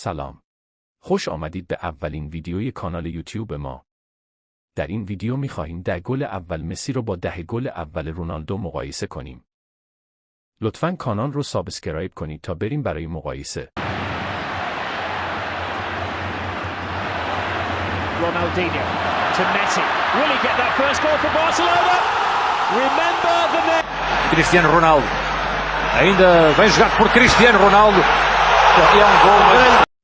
سلام. خوش آمدید به اولین ویدیوی کانال یوتیوب ما. در این ویدیو می‌خواهیم 10 گل اول مسی رو با 10 گل اول رونالدو مقایسه کنیم. لطفاً کانال رو سابسکرایب کنید تا بریم برای مقایسه. Ronaldinho to Messi. Will he get that first goal for Barcelona? Remember the name. Cristiano Ronaldo. Ainda bem jogado por Cristiano Ronaldo.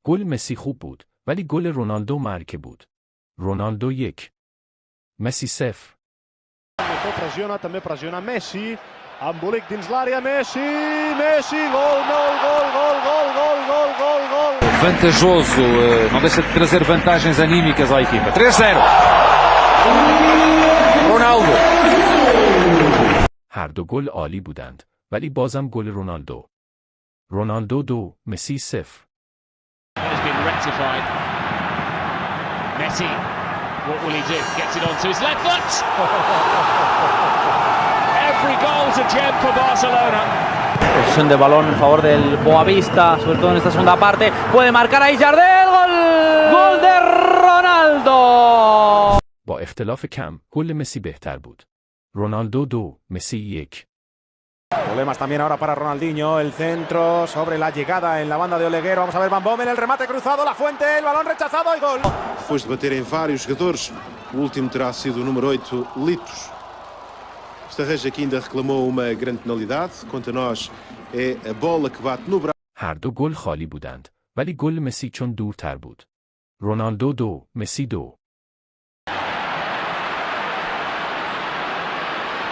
گل مسی خوب بود، ولی گل رونالدو معرکه بود. رونالدو 1 مسی 0. Pressiona, também pressiona Messi. Ambulik dins l'àrea, Messi, gol, gol. Vantajoso, não deixa de trazer vantagens anímicas à equipa. 3-0. Ronaldo. هر دو گل عالی بودند، ولی بازم گل رونالدو. رونالدو 2 مسی 0. Has been rectified. Messi, what will he do? Gets it onto his left foot. Every goal's a gem for Barcelona. Posesión de balón en favor del Boavista, sobre todo en esta segunda parte. Puede marcar ahí Jardel. Gol de Ronaldo. با اختلاف کم، گل مسی بهتر بود. رونالدو 2 مسی 1. Problemas también ahora para Ronaldinho, el centro sobre la llegada en la banda de Oleguero. Vamos a ver Van Bommel, el remate cruzado, la fuente, el balón rechazado y gol. Depois de baterem vários jogadores, o último terá sido o número 8, Litos. Esta reja aqui ainda reclamou uma grande penalidade. Quanto a nós, é a bola que bate no braço. هر دو گل خالی بودند، ولی گل مسی چون دورتر بود. رونالدو 2 مسی 2.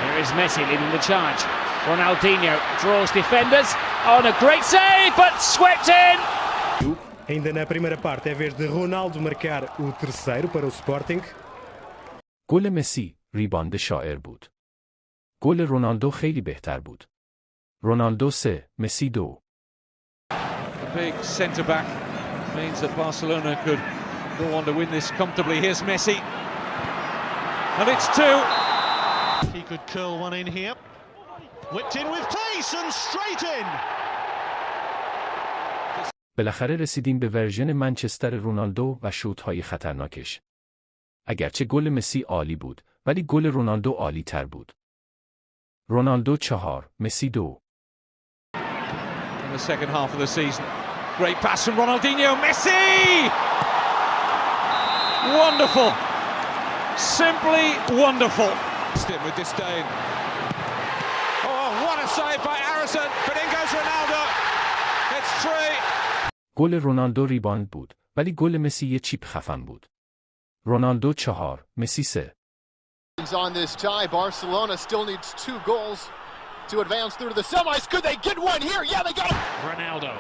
Here is Messi leading the charge. Ronaldinho draws defenders on a great save, but swept in. Ainda na primeira parte, é vez de Ronaldo marcar o terceiro para o Sporting. گل مسی ریباند شاعر بود. گل رونالدو خیلی بهتر بود. رونالدو 3 مسی 2. The big centre back means that Barcelona could go on to win this comfortably. Here's Messi. And it's 2. He could curl one in here. Whipped in with pace and straight in. بالاخره رسیدیم به ورژن منچستر رونالدو و شوت‌های خطرناکش. اگرچه گل مسی عالی بود، ولی گل رونالدو عالی تر بود. رونالدو 4 مسی 2. In the second half of the season. Great pass from Ronaldinho. Messi! Wonderful. Simply wonderful. With disdain. Oh, what a save by Alisson. But in goes Ronaldo. It's 3. گل رونالدو ریباند بود، ولی گل مسی یه چیپ خفن بود. رونالدو 4 مسی 3. On this tie, Barcelona still needs 2 goals to advance through to the semis. Could they get one here? Yeah, they got it. Ronaldo.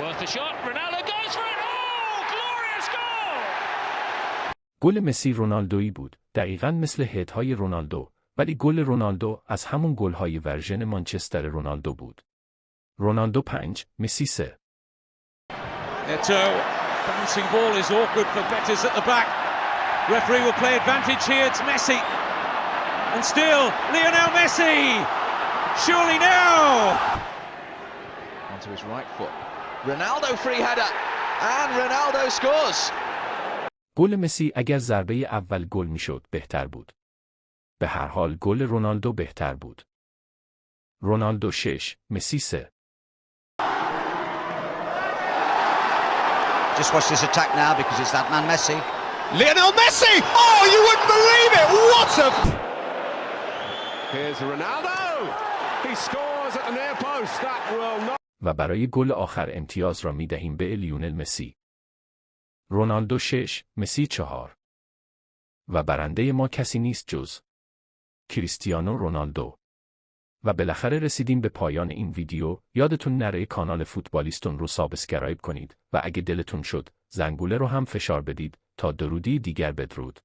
Worth a shot. Ronaldo goes for it. Oh, glorious goal! گل مسی رونالدویی بود، دقیقاً مثل هدهای رونالدو، ولی گل رونالدو از همون گل‌های ورژن مانچستر رونالدو بود. رونالدو 5 مسی 3. Eto'o. Bouncing ball is awkward for Betis at the back. Referee will play advantage here. It's Messi. And still, Lionel Messi! Surely now! Onto his right foot. Ronaldo free header. And Ronaldo scores. گل مسی اگر ضربه اول گل میشد بهتر بود. به هر حال گل رونالدو بهتر بود. رونالدو 6 مسی 3. Just watch this attack now because it's that man Messi. Lionel Messi! Oh, you wouldn't believe it! What a... Here's Ronaldo. He scores at the near post. That will not... و برای گل آخر امتیاز را می دهیم به لیونل مسی. رونالدو 6 مسی 4. و برنده ما کسی نیست جز کریستیانو رونالدو. و بالاخره رسیدیم به پایان این ویدیو. یادتون نره کانال فوتبالیستون رو سابسکرایب کنید و اگه دلتون شد زنگوله رو هم فشار بدید تا درودی دیگر بدرود.